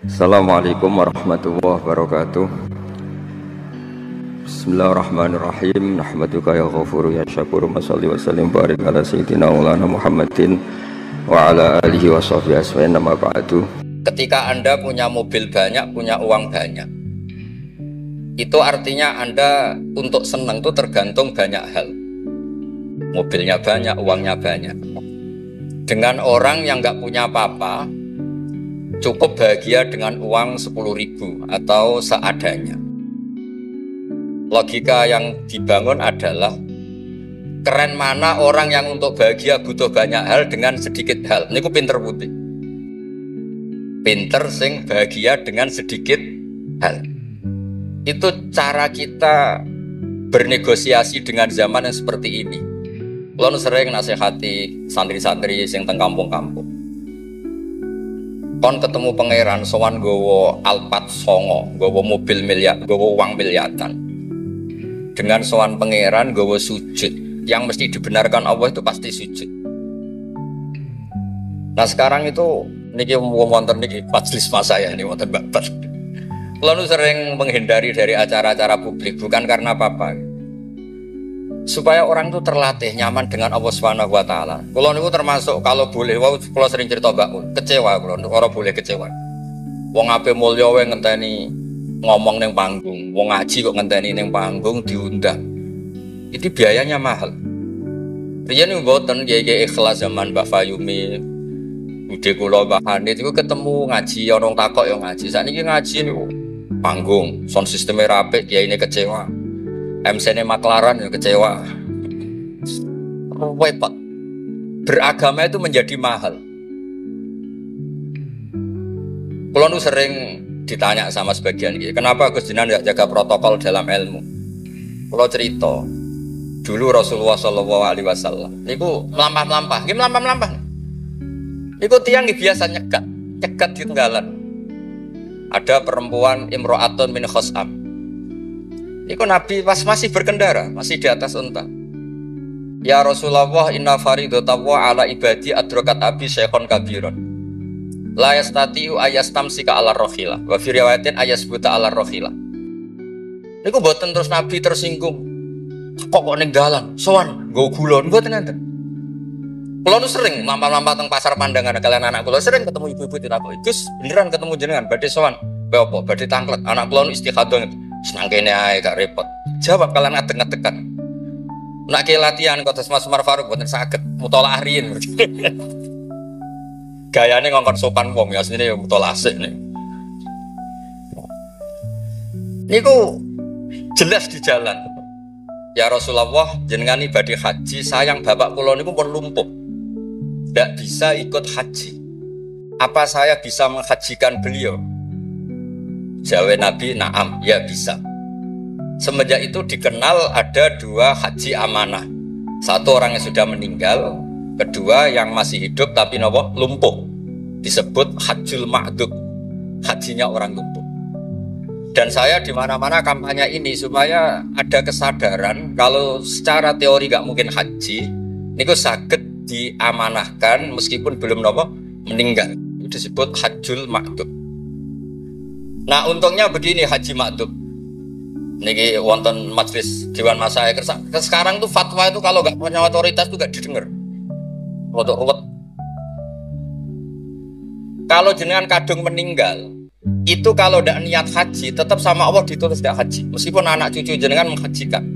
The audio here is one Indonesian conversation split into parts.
Assalamualaikum warahmatullahi wabarakatuh. Bismillahirrahmanirrahim. Nahmaduka ya ghafuru ya syakuru. Masalli wa sallim barik ala sayyidina maulana Muhammadin wa ala alihi wa sahbihi aswa'in nama ba'du. Ketika Anda punya mobil banyak, punya uang banyak, itu artinya Anda untuk senang itu tergantung banyak hal. Mobilnya banyak, uangnya banyak. Dengan orang yang nggak punya apa-apa, cukup bahagia dengan uang 10.000 atau seadanya. Logika yang dibangun adalah keren mana orang yang untuk bahagia butuh banyak hal dengan sedikit hal. Ini ku pinter putih. Pinter sing bahagia dengan sedikit hal. Itu cara kita bernegosiasi dengan zaman yang seperti ini. Kalau sering nasihati santri-santri sing teng kampung-kampung. Kon ketemu pangeran sowan gowo Alphard songo, gowo mobil miliar, gowo uang miliaran. Dengan sowan pangeran gowo sujud, yang mesti dibenarkan Allah itu pasti sujud. Nah sekarang itu niki wonten niki majelis mas saya ini wonten babat. Lalu sering menghindari dari acara-acara publik bukan karena apa-apa. Supaya orang itu terlatih nyaman dengan Allah Subhanahu wa taala. Kula niku termasuk kalau boleh kula sering cerita Mbak kecewa kula ora boleh kecewa. Wong ape mulya wae ngenteni ngomong ning panggung, wong ngaji kok ngenteni ning panggung diundang. Itu biayanya mahal. Riyen mboten kiai ikhlas zaman Mbak Fayumi, Bude kula Mbak Hanit iku ketemu ngaji orang takok ya ngaji. Sakniki ngaji niku panggung, sound sisteme rapik, kiyaine kecewa. MC-ne maklaran ya kecewa. Repot. Beragama itu menjadi mahal. Kalau nu sering ditanya sama sebagian gitu, kenapa Gus Jinan tidak jaga protokol dalam ilmu? Kalau cerita, dulu Rasulullah SAW, niku melampah-melampah, gimana melampah-melampah? Niku tiang biasa nyegat di tenggalan. Ada perempuan Imro'atun min Khos'am. Itu Nabi pas masih berkendara, masih di atas unta. Ya Rasulullah, inna faridatawa ala ibadi adrokat abi syekhon kabiron. La yastatiu ayastamsika ala rohila. Wa fi riwayatin ayasbuta ala rohila. Niku boten terus Nabi tersinggung. Kok ninggalan, sowan, go gulon, boten nanten. Kulo nu sering lampah-lampah teng pasar pandangan kalian anak kulo sering ketemu ibu-ibu ditakoki, "Gus, beneran ketemu jenengan badhe sowan?" "Be apa? Badhe tanglet." Anak kulo nu istiqadah senang kene ae gak repot. Jawab kalian ngadeg-ngadegan. Nak ke latihan kok Mas Umar Faruk boten saged mutolaah riyin. Gayane ngongkon sopan wong ya asline ya mutolaah sik niku jelas di jalan. Ya Rasulullah, jenengan ibadah haji, sayang bapak kula niku pun lumpuh. Tidak bisa ikut haji. Apa saya bisa menghajikan beliau? Jawab Nabi, na'am, ya bisa. Semenjak itu dikenal ada dua haji amanah. Satu orang yang sudah meninggal, kedua yang masih hidup tapi lumpuh. Disebut hajjul ma'dud, hajinya orang lumpuh. Dan saya di mana-mana kampanye ini supaya ada kesadaran kalau secara teori gak mungkin haji, niku saged diamanahkan meskipun belum meninggal. Itu disebut hajjul ma'dud. Nah untungnya begini haji maktub. Niki wonten majelis Dewan Masyaikh sekarang tuh fatwa itu kalau nggak punya otoritas tuh nggak didengar. Ruwet. Kalau jenengan kadung meninggal, itu kalau tidak niat haji tetap sama Allah ditulis tidak haji. Meskipun anak cucu jenengan menghajikan.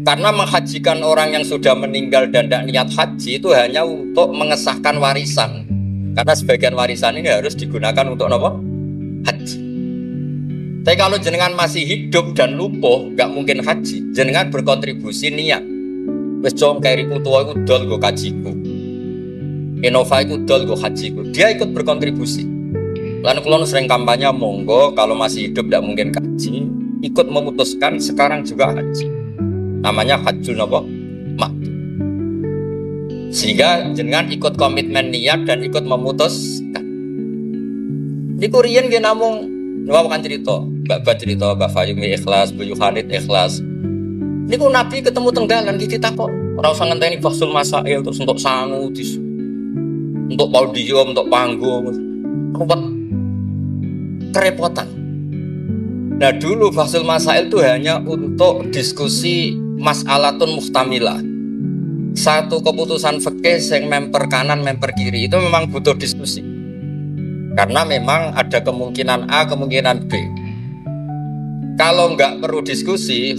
Karena menghajikan orang yang sudah meninggal dan tidak niat haji itu hanya untuk mengesahkan warisan. Karena sebagian warisan ini harus digunakan untuk haji. Tapi kalau jenengan masih hidup dan lumpuh, nggak mungkin haji. Jenengan berkontribusi niat. Wes jom kairiku tua iku dol go kajiku. Innova iku dol go hajiku. Dia ikut berkontribusi. Lalu kalau sering kampanye monggo kalau masih hidup nggak mungkin haji, ikut memutuskan sekarang juga haji. Namanya hajjul maktub. Sehingga jenengan ikut komitmen niat dan ikut memutuskan. Di Korean dia namung kan cerita, Mbak cerita, Mbak Fayumi ikhlas, Bu Yohanit ikhlas. Niku Nabi ketemu tenggalan di takok, ora usah ngenteni Fasul Masail terus untuk sangu, untuk podium, untuk panggung, ruwet. kerepotan. Nah dulu Fathul Masail itu hanya untuk diskusi mas'alatun muhtamilah. Satu keputusan fikih yang memper kanan, memper kiri itu memang butuh diskusi. Karena memang ada kemungkinan A, kemungkinan B. Kalau nggak perlu diskusi,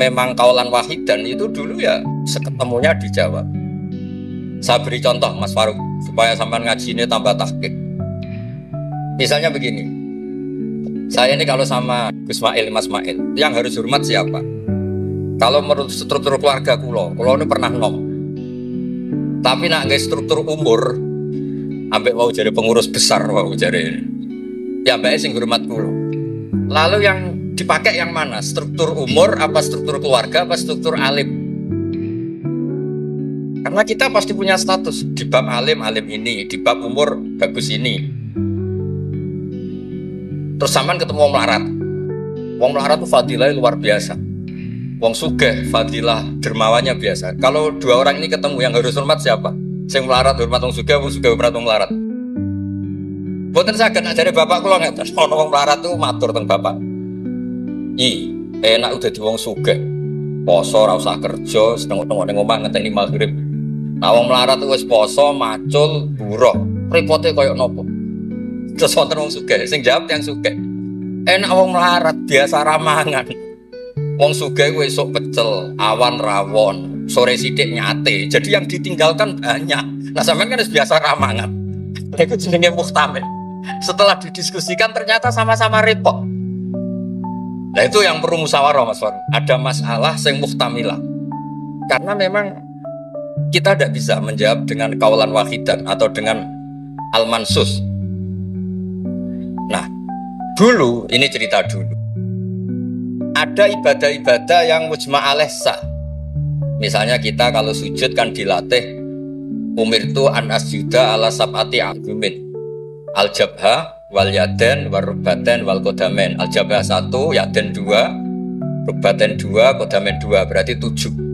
memang kaulan wahidan itu dulu ya seketemunya dijawab. Saya beri contoh Mas Faruk supaya sampai ngaji ini tambah tahqiq. Misalnya begini, saya ini kalau sama Gus Mail, Mas Mail, yang harus hormat siapa? Kalau menurut struktur keluarga kulo ini pernah nom. Tapi nak nggak struktur umur, ambek mau jadi pengurus besar, mau jadi, ya ambek sing hormat kulo. Lalu yang dipakai yang mana? Struktur umur, apa struktur keluarga, apa struktur alim? Karena kita pasti punya status di bab alim ini, di bab umur bagus ini. Terus sampean ketemu wong melarat. Wong melarat itu fadilah luar biasa. Wong sugih fadilah dermawannya biasa. Kalau dua orang ini ketemu yang harus hormat siapa? Sing melarat hormat wong sugih hormat wong melarat. Boten saged nak jare bapak kula ngeten, ana wong melarat tuh matur teng bapak. Enak udah di wong sugih. Poso ora usah kerja, seneng-seneng ning omah ngenteni maghrib. Nah wong melarat tuh wis poso, macul, buruh. Repote koyo nopo? Terus wonten wong sugih, sing jawab yang sugih. Enak wong melarat biasa ramangan. Wong sugih kuwi esuk pecel, awan rawon, sore sithik nyate. Jadi yang ditinggalkan banyak. Nah sampean kan wis biasa ramangan. Itu jenenge muhtamil. Setelah didiskusikan ternyata sama-sama repot. Nah itu yang perlu musyawarah Mas Wan. Ada masalah sing muhtamilah. Karena memang kita tidak bisa menjawab dengan kaulan wahidan atau dengan al-mansus. Nah, dulu ini cerita dulu. Ada ibadah-ibadah yang mujma' alaih sah. Misalnya kita kalau sujud kan dilatih umirtu an asjuda ala sab'ati a'zumin. Al-jabha wal yaden wal rukbaten wal kodamen. Al-jabha 1, yaden 2, rukbaten 2, kodamen 2, berarti 7.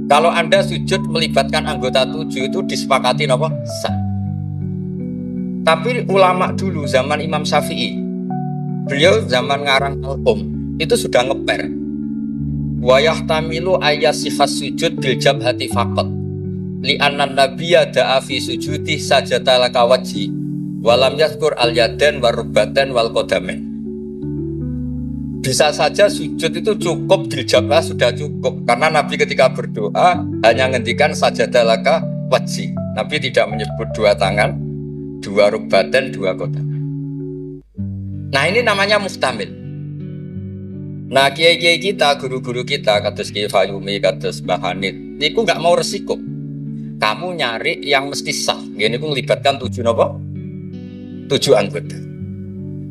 Kalau Anda sujud melibatkan anggota 7 itu disepakati apa? Sah. Tapi ulama dulu zaman Imam Syafi'i, beliau zaman ngarang Al-Um itu sudah ngeper. Wa yahtamilu ayyasihas sujud bil jabhati faqat. Li anna nabiyya da'a fi sujudi sajata laka wajhi wa lam yadhkur al-yaden wa rukbaten wal qadamen. Bisa saja sujud itu cukup diljabah sudah cukup karena Nabi ketika berdoa hanya ngendikan sajadalaka wajhi. Nabi tidak menyebut dua tangan, dua rukbaten, dua qadam. Nah ini namanya muhtamil. Nah kiai-kiai kita, guru-guru kita, kados Kiai Fayumi, kados Mbah Hanid, niku nggak mau resiko. Kamu nyari yang mesti sah. Gini pun melibatkan 7 apa? 7 anggota.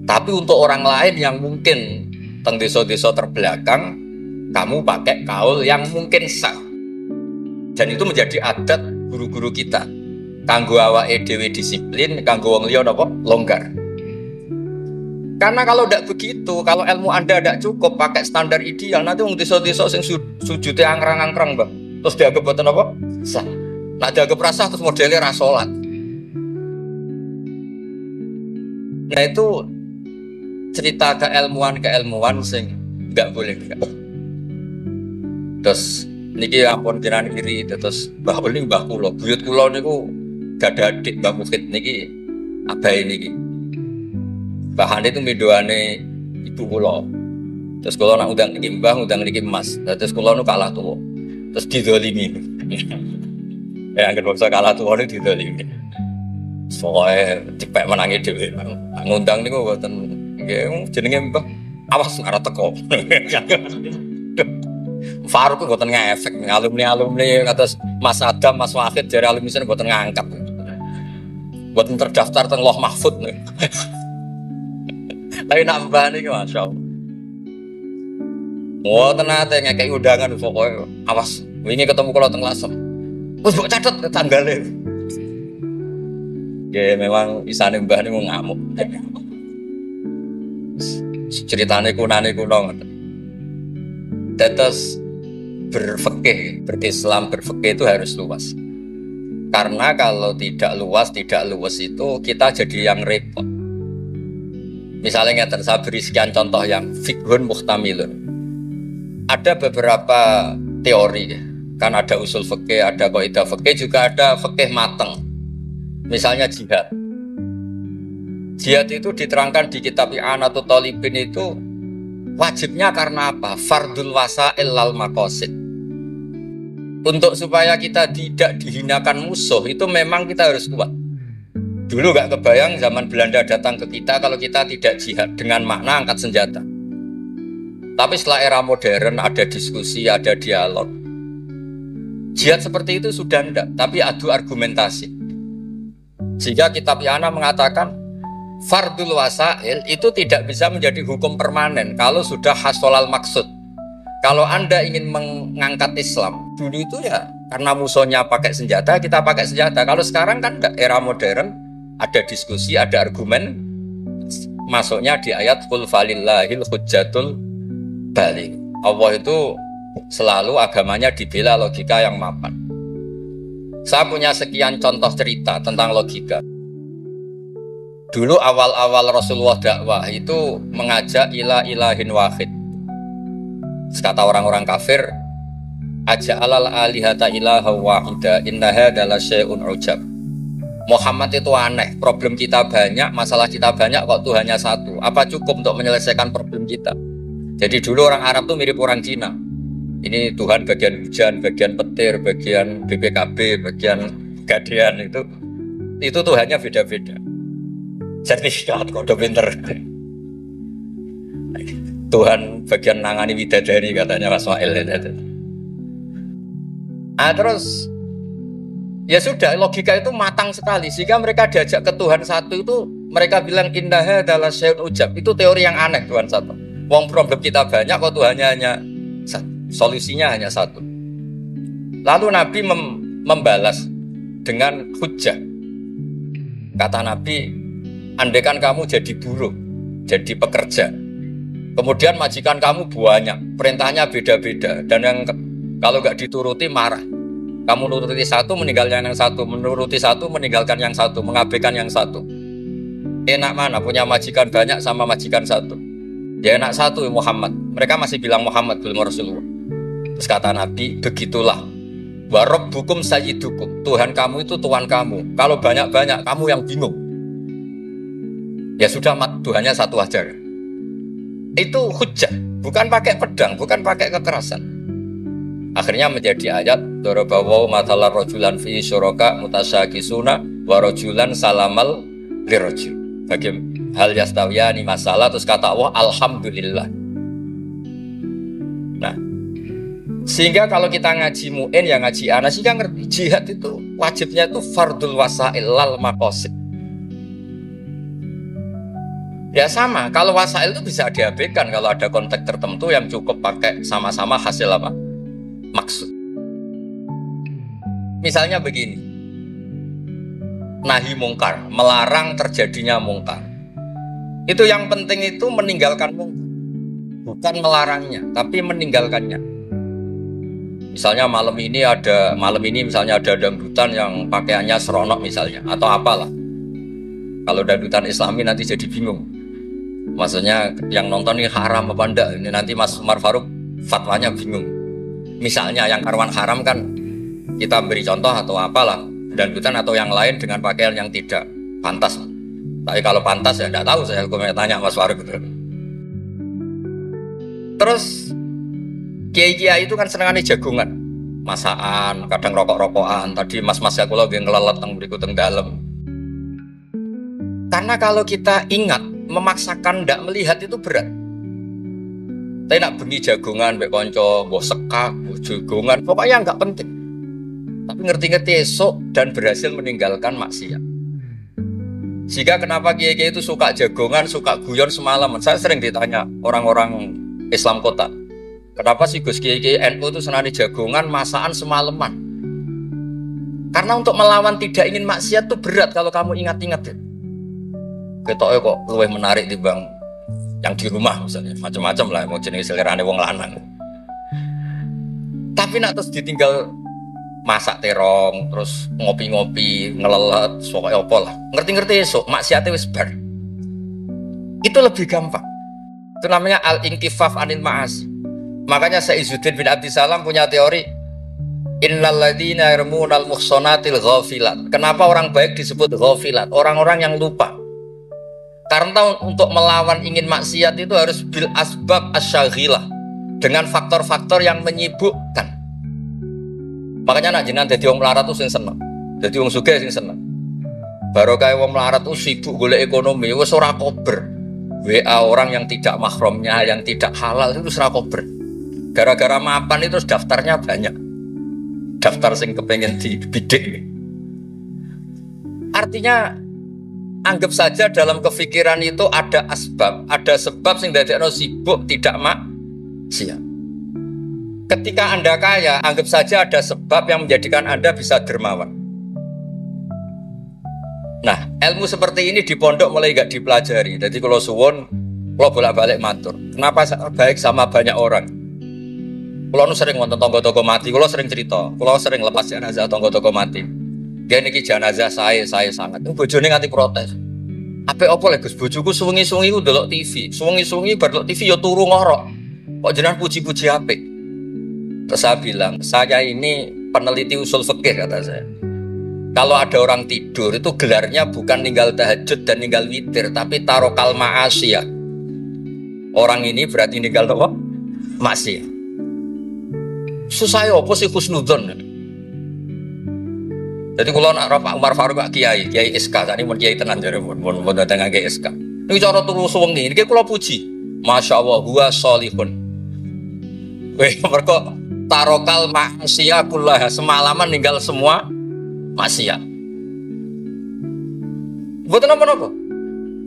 Tapi untuk orang lain yang mungkin teng desa-desa terbelakang, kamu pakai kaul yang mungkin sah. Dan itu menjadi adat guru-guru kita. Kanggo awake dhewe disiplin, kanggo wong liya napa? Longgar. Karena kalau tidak begitu, kalau ilmu Anda tidak cukup pakai standar ideal, nanti wong desa-desa sing sujute angkrang-angkrang, Bang. Terus dianggap boten apa? Sah. Nak dianggap rasah terus modelnya ra salat. Nah itu cerita keilmuan sing nggak boleh enggak. Terus niki ampun jenengan kiri terus mbah Uli mbah kula buyut kula niku gak ada adik Mbah Mufid niki abahe niki. Bahan itu midoane ibu kula. Terus kula nak undang niki mbah undang niki Mas. Terus kula nu kalah tuwa. Terus didolimi. Ya anggere bangsa kalah tuwa niku didolimi. Soale dipek menangi dhewe. Ngundang niku mboten nggih jenenge Mbah awas arep teko. Faruk kok mboten ngefek alumni atas Mas Adam, Mas Wahid jare alumni sen mboten ngangkat. Mboten terdaftar teng Loh Mahfud. Tapi nak Mbah niki masyaallah. Mboten nate ngekeki undangan pokoke awas wingi ketemu kula teng Lasem. Wis mbok catet tanggale. Ya memang isane Mbah niku ngamuk. Ceritane kunane kuno ngoten. Tetes berfikih, berislam berfikih itu harus luas. Karena kalau tidak luas itu kita jadi yang repot. Misalnya ngeten, saya beri sekian contoh yang fiqhun muhtamilun. Ada beberapa teori ya. Kan ada usul fikih, ada kaidah fikih, juga ada fikih mateng. Misalnya jihad. Jihad itu diterangkan di kitab I'anatul Talibin itu wajibnya karena apa? Fardul wasail lal maqasid. Untuk supaya kita tidak dihinakan musuh itu memang kita harus kuat. Dulu gak kebayang zaman Belanda datang ke kita kalau kita tidak jihad dengan makna angkat senjata. Tapi setelah era modern ada diskusi, ada dialog. Jihad seperti itu sudah enggak, tapi adu argumentasi. Sehingga kitab I'anah mengatakan fardul wasail itu tidak bisa menjadi hukum permanen kalau sudah hasolal maksud. Kalau Anda ingin mengangkat Islam, dulu itu ya karena musuhnya pakai senjata, kita pakai senjata. Kalau sekarang kan enggak, era modern, ada diskusi, ada argumen. Masuknya di ayat qul falillahil hujjatul baligh. Allah itu selalu agamanya dibela logika yang mapan. Saya punya sekian contoh cerita tentang logika. Dulu awal-awal Rasulullah dakwah itu mengajak ila ilahin wahid. Kata orang-orang kafir, aja'alal alihata ilaha wahida innaha adalah syai'un ujab. Muhammad itu aneh, problem kita banyak, masalah kita banyak, kok Tuhannya satu. Apa cukup untuk menyelesaikan problem kita? Jadi dulu orang Arab tuh mirip orang Cina. Ini Tuhan bagian hujan, bagian petir, bagian BPKB, bagian gadean itu Tuhannya beda-beda. Sertifikat kok udah pinter. Tuhan bagian nangani bidadari katanya Mas Wael. Terus ya sudah, logika itu matang sekali sehingga mereka diajak ke Tuhan satu itu mereka bilang indaha adalah syai'un ujab. Itu teori yang aneh, Tuhan satu. Wong problem kita banyak kok Tuhannya hanya satu, solusinya hanya satu. Lalu Nabi membalas dengan hujjah. Kata Nabi, andaikan kamu jadi buruh, jadi pekerja, kemudian majikan kamu banyak, perintahnya beda-beda, dan yang kalau nggak dituruti marah. Kamu nuruti satu, meninggalkan yang satu, menuruti satu, meninggalkan yang satu, mengabaikan yang satu. Enak mana punya majikan banyak sama majikan satu? Ya enak satu Muhammad. Mereka masih bilang Muhammad, belum Rasulullah. Terus kata Nabi, begitulah. Wa rabbukum sayyidukum. Tuhan kamu itu Tuhan kamu. Kalau banyak-banyak, kamu yang bingung. Ya sudah, Tuhannya satu aja. Itu hujjah, bukan pakai pedang, bukan pakai kekerasan. Akhirnya menjadi ayat darabawu mathalar rajulan fi syuraka mutasyakisuna wa rajulan salamal lirajul. Bagi hal yastawiyani masalah, terus kata Allah alhamdulillah. Nah, sehingga kalau kita ngaji mu'in ya ngaji ana sehingga ngerti jihad itu wajibnya itu fardul wasail lal maqasid. Ya sama, kalau wasail itu bisa diabaikan kalau ada konteks tertentu yang cukup pakai sama-sama hasil apa? Maksud. Misalnya begini, nahi mungkar, melarang terjadinya mungkar. Itu yang penting itu meninggalkan mungkar, bukan melarangnya, tapi meninggalkannya. Misalnya malam ini misalnya ada dangdutan yang pakaiannya seronok misalnya, atau apalah. Kalau dangdutan Islami nanti jadi bingung. Maksudnya yang nonton ini haram apa enggak? Ini nanti Mas Umar Faruk fatwanya bingung. Misalnya yang karuan haram kan kita beri contoh atau apalah, dangdutan atau yang lain dengan pakaian yang tidak pantas. Tapi kalau pantas ya enggak tahu, saya tanya Mas Faruk gitu. Terus kiai-kiai itu kan senengane jagongan, masakan, kadang rokok-rokokan. Tadi mas-mas ya kula nggih ngelelet teng mriku teng dalem. Karena kalau kita ingat memaksakan ndak melihat itu berat. Tapi nak bengi jagongan mbek kanca, mbok sekak, mbok jagongan, pokoknya enggak penting. Tapi ngerti-ngerti esok dan berhasil meninggalkan maksiat. Jika kenapa kiai-kiai itu suka jagongan, suka guyon semalaman? Saya sering ditanya orang-orang Islam kota, kenapa sih Gus kiai-kiai NU itu senani jagongan, masakan semalaman? Karena untuk melawan tidak ingin maksiat itu berat kalau kamu ingat-ingat ya. Ketoknya kok lebih menarik dibanding yang di rumah misalnya, macam-macam lah mau jenis selerane wong lanang. Tapi nak terus ditinggal masak terong, terus ngopi-ngopi, ngelelet, pokoknya apa lah. Ngerti-ngerti esok maksiatnya wis bar. Itu lebih gampang. Itu namanya al-inkifaf anil ma'asi. Makanya Izzuddin bin Abdissalam punya teori innal ladzina yarmunal muhsanatil ghafilat. Kenapa orang baik disebut ghafilat? Orang-orang yang lupa. Karena untuk melawan ingin maksiat itu harus bil asbab asyaghilah, dengan faktor-faktor yang menyibukkan. Makanya nak jenengan dadi wong melarat tuh sing seneng. Dadi wong sugih sing seneng. Baru kayak wong melarat tuh sibuk golek ekonomi, wis ora kober. WA orang yang tidak mahramnya, yang tidak halal itu ora kober. Gara-gara mapan itu daftarnya banyak. Daftar sing kepengen dibidik. Artinya anggap saja dalam kefikiran itu ada asbab, ada sebab sing dadekno sibuk tidak maksiat. Ketika Anda kaya, anggap saja ada sebab yang menjadikan Anda bisa dermawan. Nah, ilmu seperti ini di pondok mulai gak dipelajari. Jadi kalau suwon, kalau bolak-balik matur. Kenapa baik sama banyak orang? Kalau sering nonton tonggo-tonggo mati, kalau sering cerita, kalau sering lepas jenazah tonggo-tonggo mati. Dia niki jenazah saya sangat. Bojone nganti protes. Apa lek Gus, bojoku suwengi-suwengi ku ndelok TV. Suwengi-suwengi bar ndelok TV ya turu ngorok. Kok jenengan puji-puji apik? Terus saya bilang, saya ini peneliti usul fikih kata saya. Kalau ada orang tidur itu gelarnya bukan ninggal tahajud dan ninggal witir, tapi tarokal ma'asiyah. Orang ini berarti ninggal apa? Maksiat. Susah ya apa sih husnudzon? Jadi kalau nak Pak Umar Faruk Pak Kiai SK, tadi mau Kiai tenan jare mun datang Kiai SK. Ini cara turu suwengi, ini kalau puji, masya Allah, huwa solihun. Weh, mereka tarokal ma'asiyah kullah, semalaman ninggal semua maksiat. Bukan apa-apa.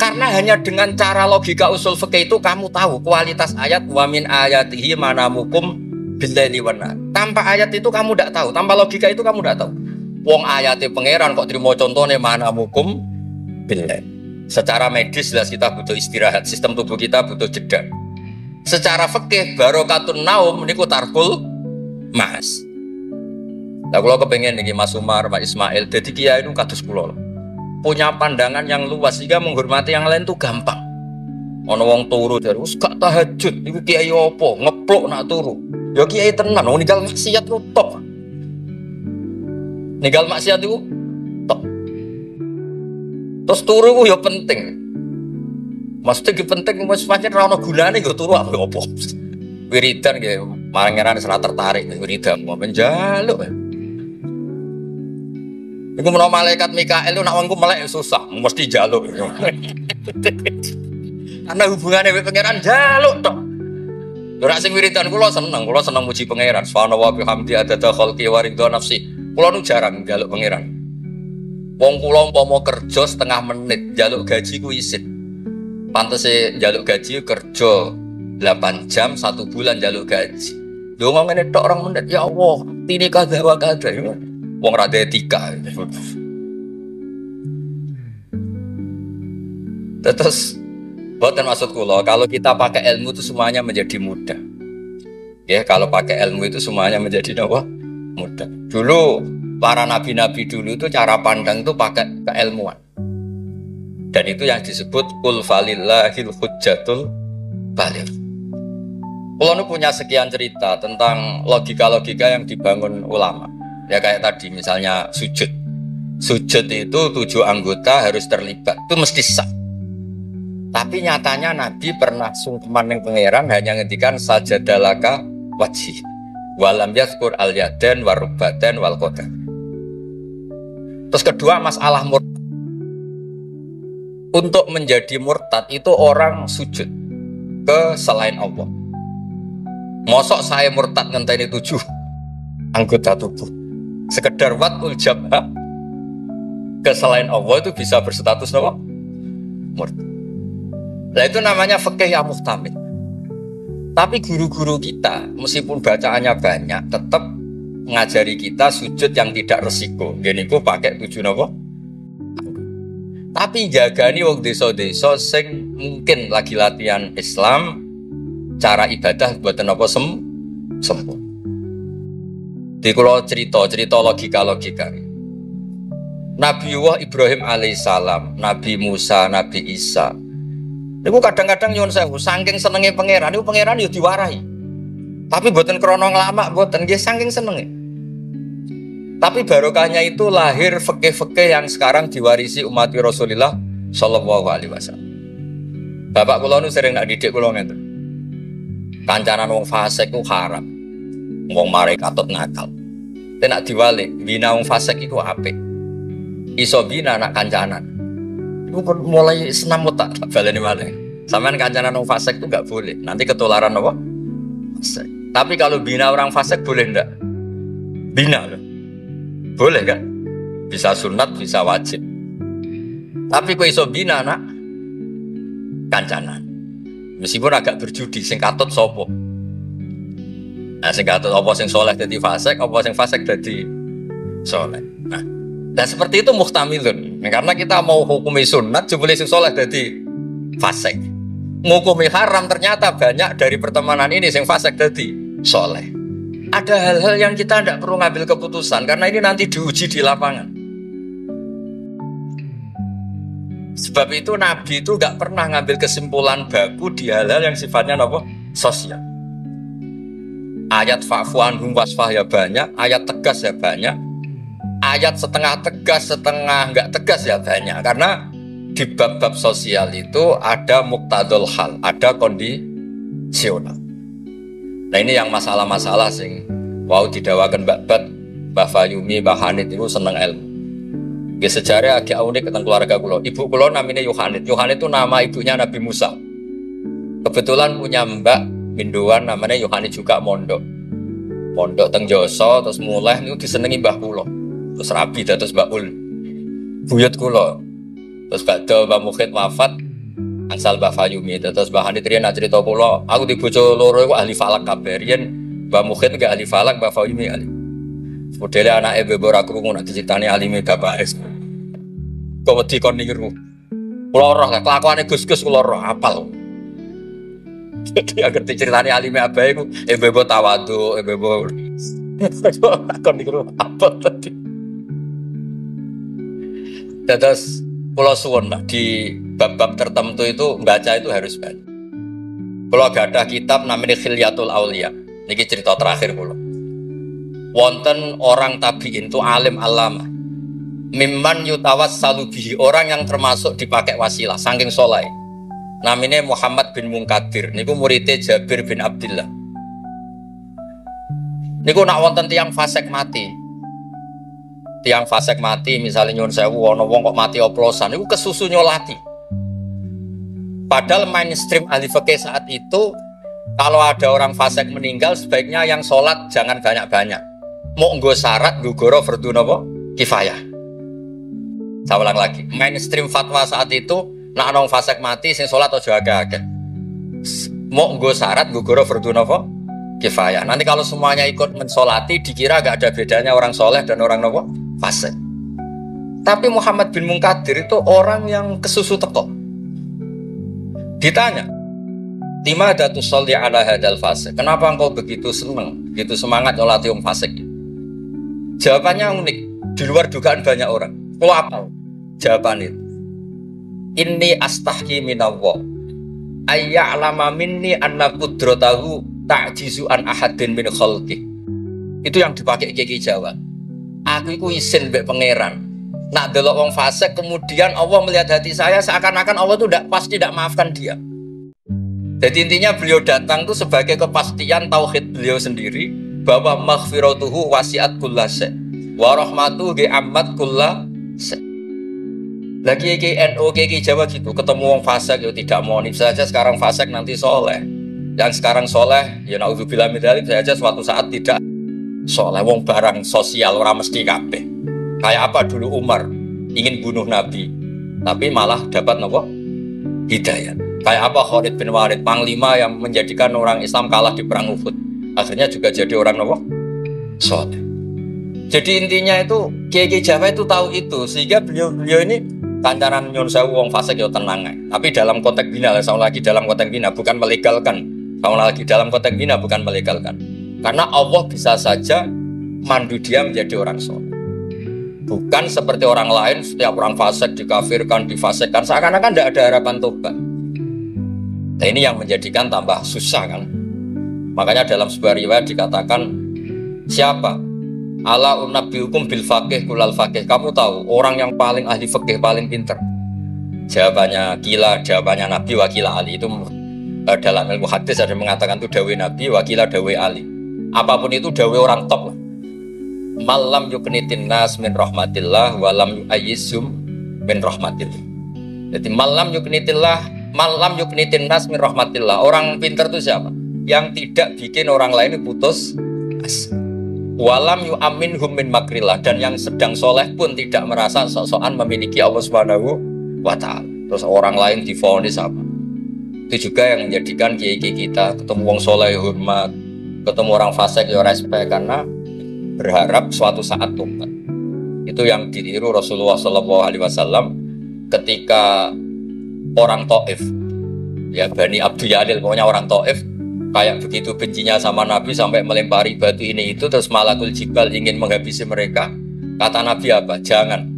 Karena hanya dengan cara logika usul fikih itu kamu tahu kualitas ayat wa min ayatihi manamukum billaili wan nahar. Tanpa ayat itu kamu tidak tahu, tanpa logika itu kamu tidak tahu. Wong ayate pangeran kok terima contohnya manamukum billail. Secara medis jelas kita butuh istirahat, sistem tubuh kita butuh jeda. Secara fikih barokatun naum niku tarkul mas. Nah, kalau kepengen nih Mas Umar, Pak Ismail, jadi kiai itu kados kula. Punya pandangan yang luas sehingga menghormati yang lain itu gampang. Ono wong turu dari gak tahajud, iku kiai opo, ngeplok nak turu. Ya kiai tenan, wong ninggal maksiat ku top. Ninggal maksiat itu top. Terus turu ku ya penting. Maksudnya penting wis pancen ra ono gunane ya turu apa. Wiridan nggih, marangeran salah tertarik wiridan mau menjaluk. Iku menawa malaikat Mikael itu nak wongku melek susah, mesti jaluk. Karena hubungannya dengan pangeran jaluk tok. Ora sing wiridan kula seneng muji pangeran. Subhanallah wa bihamdi adada khalqi wa ridha nafsi. Kula nu jarang jaluk pangeran. Wong kula umpama kerja setengah menit, jaluk gaji ku isin. Pantese jaluk gaji kerja 8 jam 1 bulan jaluk gaji. Lho ngene tok 2 menit ya Allah, tine kada wa kada. Wong ra etika. Terus bukan maksud kula kalau kita pakai ilmu itu semuanya menjadi mudah. Ya, kalau pakai ilmu itu semuanya menjadi apa? Mudah. Dulu para nabi-nabi dulu itu cara pandang itu pakai keilmuan. Dan itu yang disebut qul falillahil hujjatul baligh. Kula nu punya sekian cerita tentang logika-logika yang dibangun ulama. Ya kayak tadi misalnya sujud. Sujud itu 7 anggota harus terlibat. Itu mesti sah. Tapi nyatanya Nabi pernah sungkeman yang pangeran hanya ngendikan sajadalaka wajhi. Walam yazkur al-yadan warubatan wal qadam. Terus kedua masalah murtad. Untuk menjadi murtad itu orang sujud ke selain Allah. Mosok saya murtad ngenteni 7 anggota tubuh. Sekedar watul jabha ke selain Allah itu bisa berstatus apa? Murtad. Nah itu namanya fikih yang muhtamil. Tapi guru-guru kita meskipun bacaannya banyak tetap mengajari kita sujud yang tidak resiko. Gini ku pakai 7 apa? Tapi jagani wong desa-desa sing mungkin lagi latihan Islam, cara ibadah buatan apa sempurna. Di kalau cerita logika. Nabi Ibrahim alaihissalam, Nabi Musa, Nabi Isa Niku kadang-kadang nyuwun sewu, saking senenge pangeran, niku pangeran yo diwarahi. Tapi mboten krana nglamak, mboten nggih saking senenge. Tapi barokahnya itu lahir fikih-fikih yang sekarang diwarisi umat Rasulullah sallallahu alaihi wasallam. Bapak kula nu sering nak didik kula ngeten. Kancanan wong fasik ku haram. Wong mare katut nakal. Tapi nak diwalik, bina wong fasik iku apik. Iso bina anak kancanan. Iku mulai senam otak baleni malih. Sampeyan kancanan wong fasik itu enggak boleh. Nanti ketularan apa? Fasik. Tapi kalau bina orang fasik boleh ndak? Bina loh. Boleh kan? Bisa sunat, bisa wajib. Tapi kok iso bina anak kancanan. Meskipun agak berjudi, sing katut sopo. Nah, sing katut apa sing soleh dadi fasik, apa sing fasik dadi soleh. Nah, dan seperti itu muhtamilun. Karena kita mau hukumi sunat, jebule sing soleh dadi fasik. Ngukumi haram ternyata banyak dari pertemanan ini sing fasik dadi soleh. Ada hal-hal yang kita tidak perlu ngambil keputusan karena ini nanti diuji di lapangan. Sebab itu Nabi itu gak pernah ngambil kesimpulan baku di hal-hal yang sifatnya apa? Sosial. Ayat fa'fu anhum wasfah ya banyak, ayat tegas ya banyak, ayat setengah tegas, setengah nggak tegas ya banyak. Karena di bab-bab sosial itu ada muqtadul hal, ada kondisional. Nah ini yang masalah-masalah sing wow didawakan Mbak Fayumi, Mbak Hanit itu seneng ilmu. Ya sejarah agak unik tentang keluarga kula. Ibu kula namanya Yohanit. Yohanit itu nama ibunya Nabi Musa. Kebetulan punya mbak Minduan namanya Yohanit juga mondok. Mondok teng Joso terus mulai niku disenengi mbah kula. Terus rabi dados Mbak Ul. Buyut kula. Terus badhe Mbak Mukhid wafat angsal Mbak Fayumi. Terus Mbak Hanit riyen cerita kula, aku di bojo loro iku ahli falak kabeh. Riyen Mbak Mukhid enggak ahli falak, Mbak Fayumi ahli. Modele anake bebo ra krungu nek diceritani alime bapak. Kok wedi kon niru. Kula roh kelakuane Gus-gus kula roh apal. Jadi agar diceritani alime abae iku bebo tawadhu, bebo kon niru apa tadi. Terus kula suwun lah di bab-bab tertentu itu membaca itu harus baca. Kalau ada kitab namanya Khilyatul Auliya, ini cerita terakhir kula. Wonten orang tabiin itu alim alama, mimman yutawassalu bihi, orang yang termasuk dipakai wasilah, saking soleh. Namanya Muhammad bin Munkadir, niku muridnya Jabir bin Abdillah. Niku nak wonten tiang fasik mati. Tiang fasik mati, misalnya nyuwun sewu ana wong kok mati oplosan, niku kesusu nyolati. Padahal mainstream ahli fikih saat itu kalau ada orang fasik meninggal sebaiknya yang sholat jangan banyak-banyak. Mau nggo syarat gugoro fardhu napa? Kifayah. Saya ulang lagi, mainstream fatwa saat itu nak ana wong fasik mati sing sholat aja akeh-akeh. Mau nggo syarat gugoro fardhu napa? Kifayah. Nanti kalau semuanya ikut mensolati dikira gak ada bedanya orang soleh dan orang napa? Fasik. Tapi Muhammad bin Munkadir itu orang yang kesusu teko. Ditanya, "Lima tusolli ala hadal fasik?" Kenapa engkau begitu senang, begitu semangat nyolati wong fasik? Jawabannya unik, di luar dugaan banyak orang. Kalau apa? Jawaban itu, "Inni astahyi minallah ayya'lama minni anna qudratahu ta'jizu an ahadin min khalqi." Itu yang dipakai Kiai Jawa. Aku iku isin mbek pangeran. Nak delok wong fasik kemudian Allah melihat hati saya seakan-akan Allah itu pasti tidak maafkan dia. Jadi intinya beliau datang itu sebagai kepastian tauhid beliau sendiri bahwa maghfiratuhu wasi'at kullase wa rahmatuhu ammat kullase. Lagi NU Kiai Jawa gitu, ketemu wong fasik yo tidak mau nip saja sekarang fasik nanti soleh. Yang sekarang soleh ya naudzubillah min dzalik saja suatu saat tidak soleh. Wong barang sosial ora mesti kabeh. Kayak apa dulu Umar ingin bunuh Nabi, tapi malah dapat nopo hidayat. Kayak apa Khalid bin Walid, panglima yang menjadikan orang Islam kalah di perang Uhud, akhirnya juga jadi orang nopo soleh. Jadi intinya itu Kiai Jawa itu tahu itu, sehingga beliau ini kancanan nyun sewu wong fasik yo tenang. Tapi dalam konteks bina, sama lagi dalam konteks bina bukan melegalkan, sama lagi dalam konteks bina bukan melegalkan. Karena Allah bisa saja mandu dia menjadi orang soleh. Bukan seperti orang lain, setiap orang fasik dikafirkan, difasikkan, seakan-akan tidak ada harapan tobat. Nah ini yang menjadikan tambah susah kan. Makanya dalam sebuah riwayat dikatakan, siapa? Ala unabbiukum bil faqih kulal faqih. Kamu tahu orang yang paling ahli fikih, paling pinter? Jawabannya kila, jawabannya Nabi wakila Ali. Itu dalam ilmu hadis ada mengatakan itu dawe Nabi wakila dawe Ali. Apapun itu dawe orang top lah. Malam yuknitin nas min rahmatillah walam yu'ayyizum min rahmatillah. Jadi malam yuknitin nas min rahmatillah. Orang pintar itu siapa? Yang tidak bikin orang lain putus asa. Walam yu'aminhum min makrillah. Dan yang sedang soleh pun tidak merasa sok-sokan memiliki Allah Subhanahu wa ta'ala. Terus orang lain divonis apa? Itu juga yang menjadikan kiai-kiai kita ketemu wong soleh hormat, ketemu orang fasik ya respect, karena berharap suatu saat tobat. Itu yang ditiru Rasulullah SAW ketika orang Taif, ya Bani Abdul Yalil, pokoknya orang Taif kayak begitu bencinya sama Nabi sampai melempari batu ini itu, terus Malakul Jibal ingin menghabisi mereka. Kata Nabi apa? Jangan.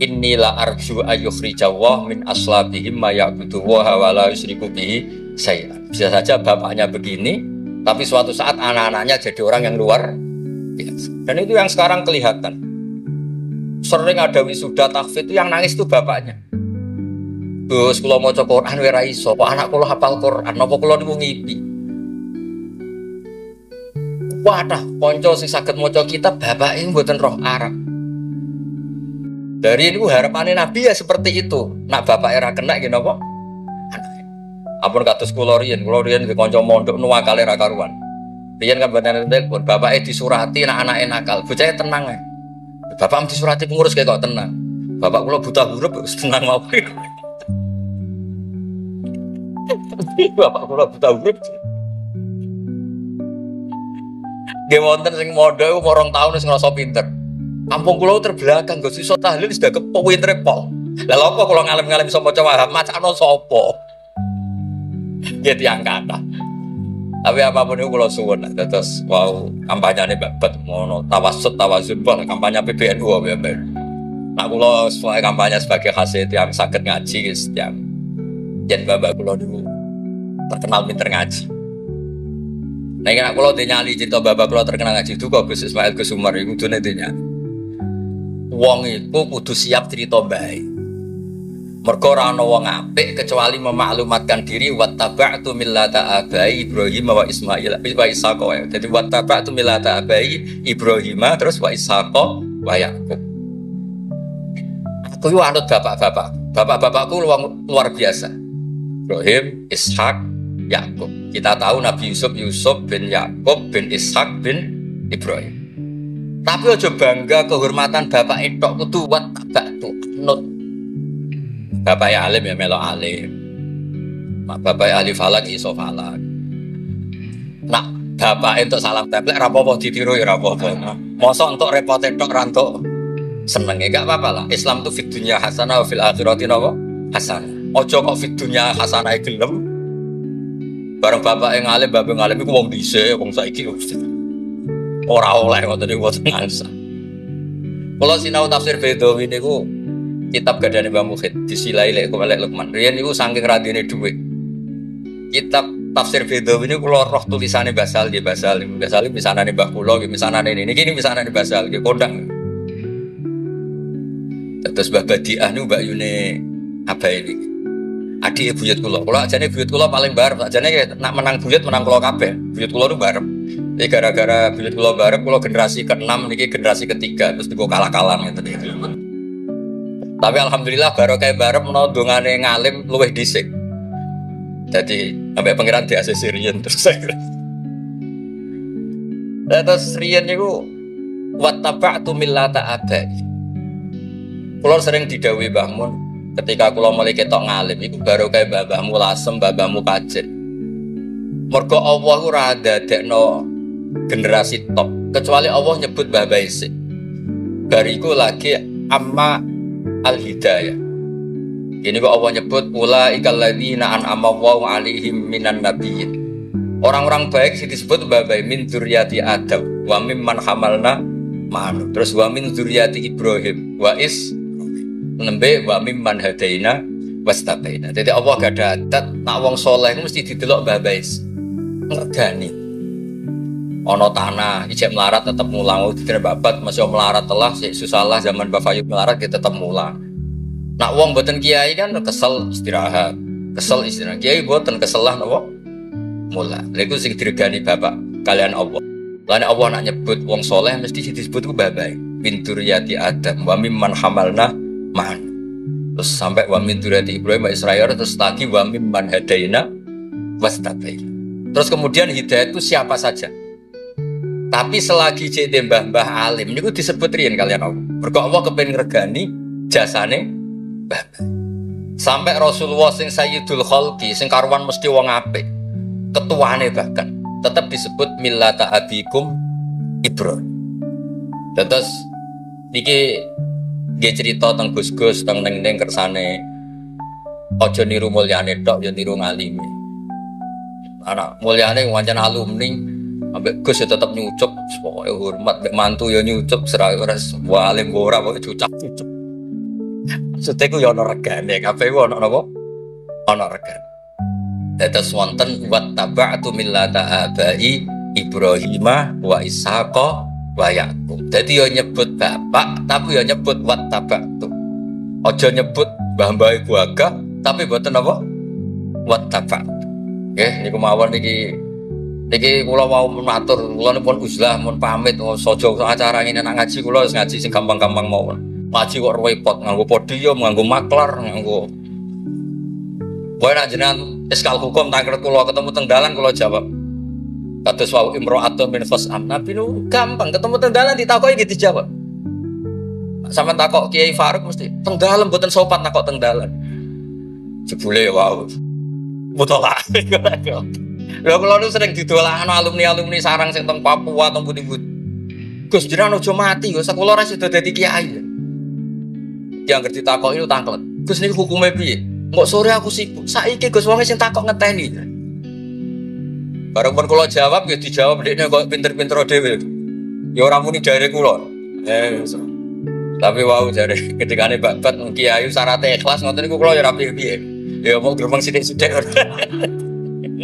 Inilah arju ayyukhrijawah min aslabihim ma ya'budu wa la yusyriku bihi syai'an. Bisa saja bapaknya begini, tapi suatu saat anak-anaknya jadi orang yang luar biasa. Dan itu yang sekarang kelihatan. Sering ada wisuda tahfidz itu yang nangis itu bapaknya. Gus, kula maca Quran ora iso, kok anak kula hafal Quran, napa kula niku ngipi. Wadah, kanca sing saged maca kitab bapake mboten roh Arab. Dari niku harapannya Nabi ya seperti itu. Nak bapake ra kena nggih napa? Ampun kados kula riyen di kanca mondok nuwakale ra karuan. Riyen kan mboten pun bapake disurati nek anake nakal, bocahe tenang ae. Bapak disurati pengurus kok tenang. Bapak kula buta huruf wis tenang mawon. Bapak kula buta huruf. Nggih wonten sing mondok umur 2 tahun wis ngrasa pinter. Kampung kula terbelakang, Gus iso tahlil sudah kepowin repol. Lah lha apa kula ngalem-ngalem iso maca wahab, macano sapa? Ya tiyang kathah. Tapi apapun itu kula suwun terus wow kampanyane babet ngono tawassut tawazun bah kampanye PBNU wae. Nak kula sesuai kampanye sebagai hasil yang saged ngaji guys, yang yen bapak kula dulu terkenal pinter ngaji. Nek nek kula dinyali cerita bapak kula terkenal ngaji itu kok Gus Ismail Gus Umar iku kudune dinyali. Wong iku kudu siap cerita bae. Mergo ora ana wong apik kecuali memaklumatkan diri wattaba'tu millata abai Ibrahim wa Ismail wa Ishaq. Jadi wattaba'tu millata abai Ibrahim terus wa Ishaq wa Yaqub. Aku anut bapak-bapak. Bapak-bapakku luar biasa. Ibrahim, Ishaq, Yaqub. Kita tahu Nabi Yusuf bin Yaqub bin Ishaq bin Ibrahim. Tapi aja bangga kehormatan bapak itu kudu wattaba'tu anut. Bapak ya alim ya melok alim. Bapak ya ahli falak iso falak. Nak bapak untuk salam template rapopo ditiru ya rapopo. Mosok untuk repot tok rantuk seneng gak apa-apa lah. Islam tuh fid dunya hasanah wa fil akhirati hasanah. Ojo kok fid dunya hasanah gelem. Bareng bapak yang alim, bapak yang alim iku wong dhisik, wong saiki ora oleh ngoten niku wonten ngansa. Kalau sinau tafsir Bedawi niku kitab gadane Mbah Mukhid disilai lek Kolek Lukman. Riyen niku saking radine dhuwit. Kitab tafsir Bedawi niku kula roh tulisane Basal nggih Basal misanane Mbah kula nggih misanane niki misanane Basal nggih kondang. Terus Mbah Badiah niku Mbak Yune Abae niki. Adik buyut kula. Kula ajane buyut kula paling barep, ajane nak menang buyut menang kula kabeh. Buyut kula niku barep. Jadi gara-gara buyut kula barep kula generasi ke-6 niki generasi ke-3 terus digo kalah-kalah ngeten iki. Tapi alhamdulillah barokah barep menawa dongane ngalim luwih dhisik. Jadi sampai pangeran di ACC riyen terus saya. Terus riyen niku wattaba'tu millata abai. Kula sering didhawuhi Mbah Mun ketika kula mulai ketok ngalim iku barokah mbahmu lasem, mbahmu kajen. Mergo Allah ora dadekno generasi top kecuali Allah nyebut Mbah Baisik. Bariku lagi amma al-hidayah. Ini kok Allah nyebut ulaikal ladzina an'ama Allahu 'alaihim minan nabiyyin. Orang-orang baik sih disebut babai min dzurriyyati Adam wa mimman hamalna ma'an. Terus wa min dzurriyyati Ibrahim wa is nembe wa mimman hadaina wastabaina. Jadi Allah gak ada adat nak wong soleh mesti didelok babais ngregani. Ono tanah ijek melarat tetap mulang, dikira babat masih melarat telah susah lah zaman Bafayub melarat kita tetap mulang. Nak wong boten kiai kan kesel istirahat, kesel istirahat. Kiai boten kesel lah napa mulang. Lha iku sing diregani bapak kalian Allah. Lan Allah nak nyebut wong soleh mesti disebut ku babai. Binturiyati Adam wa mimman hamalna ma'an. Terus sampai wa min duriyati Ibrahim wa Israil, terus lagi wa mimman hadaina wastabaina. Terus kemudian hidayah itu siapa saja. Tapi selagi jadi mbah-mbah alim niku disebut riyen kalian Allah. Mergo Allah kepengin ngregani jasane mbah. Sampai Rasulullah sing Sayyidul Khalqi sing karuan mesti wong apik. Ketuane bahkan tetap disebut millata abikum Ibrahim. Terus niki nggih cerita teng Gus-gus teng ning kersane aja niru mulyane tok ya niru ngalime. Anak mulyane wancen alumni ambek Gus ya tetep nyucup pokoke hormat mek mantu ya nyucup serah ora alim ora kok cucap-cucup. Maksudnya ku ya ana regane kabeh ku ana napa? Ana regane. Dados wonten wattaba'tu millata abai Ibrahima wa Ishaqa wa Yaqub. Dadi yo nyebut bapak tapi yo nyebut wattaba'tu. Aja nyebut mbah-mbah iku agak tapi boten apa? Wattaba'tu. Nggih niku mawon niki kula mau matur kula pun uzlah mun pamit saja acara ngene nak ngaji kula wis ngaji sing gampang-gampang mawon. Ngaji kok repot nganggo podium, nganggo maklar, nganggo kowe nak jenengan iskal hukum tangker kula ketemu teng dalan kula jawab. Kados wau imro'atun min fas'am. Nabi nu gampang ketemu teng dalan ditakoki iki dijawab. Sampeyan takok Kiai Faruk mesti teng dalan mboten sopan takok teng dalan. Jebule wau. Mutola. Lha kula nu sering didolakno alumni-alumni sarang sing teng Papua teng pundi-pundi. Gus jenengan aja mati, Gus kula ora sida dadi kiai. Yang ngerti takoki itu tangklet. Gus niku hukume piye? Mbok sore aku sibuk. Saiki Gus wong sing takok ngeteni. Bareng pun kula jawab ya dijawab dekne kok pinter-pinter dhewe. Ya ora muni jare kula. Tapi wau jare ketikane babat kiai syaratnya ikhlas ngoten niku kula ya ora piye-piye. Ya mau gremeng sithik-sithik.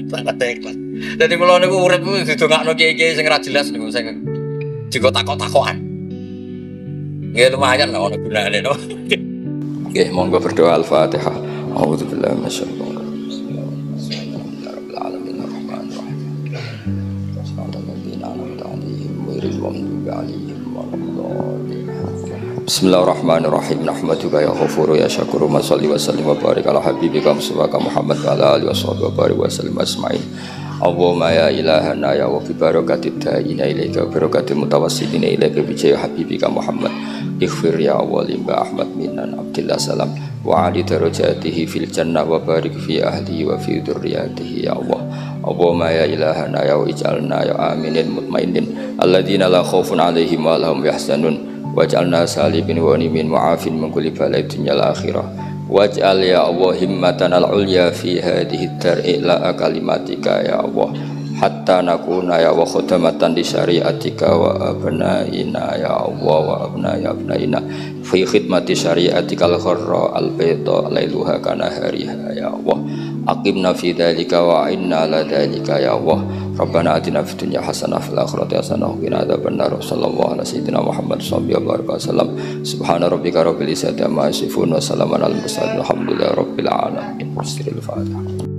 Syaratnya ikhlas. Dadi kula niku urip didongakno kiai-kiai sing ora jelas niku sing juga takok-takokan. Nggih lumayan lah ono gunane no. Nggih monggo berdoa Al-Fatihah. A'udzubillahi minasyaitonir rajim. Bismillahirrahmanirrahim. Ar-Rahmanir-Rahim. Bismillahirrahmanirrahim. Bismillahirrahmanirrahim. Nahmaduka ya Ghafuru ya Syakuru. Shalli wa sallim wa barik ala habibika Muhammad wa ala alihi washabihi wa barik wa sallim asma'in. Allahumma ya ilahana ya wa fi barakatid da'ina ilaika wa barakatil mutawassidina ilaika bi jaya habibika Muhammad. Ighfir ya awwali Mbah Ahmad minan Abdillah salam wa ali darajatihi fil jannah wa barik fi ahlihi wa fi dzurriyyatihi ya Allah. Allahumma ya ilahana ya ij'alna ya aminin mutmainin alladzina la khaufun 'alaihim wa lahum yahzanun waj'alna salimin wa nimin mu'afin min kulli bala'in dunyal akhirah. Waj'al ya Allah himmatan al-ulya fi hadhihi ad-dar'i la kalimatika ya Allah hatta nakuna ya wa khudamatan li syariatika wa abnaina ya Allah wa abnaina fi khidmati syariatika al-gharra al-bayda lailuha kana hariha ya Allah aqimna fi dhalika wa inna ala dhalika ya Allah Rabbana atina fid dunya hasanah fil akhirati hasanah wa qina adzabannar. Sallallahu ala sayyidina Muhammad sallallahu alaihi wasallam. Subhana rabbika rabbil izzati amma yasifun wa salamun alal mursalin walhamdulillahi rabbil alamin. Al-Fatihah.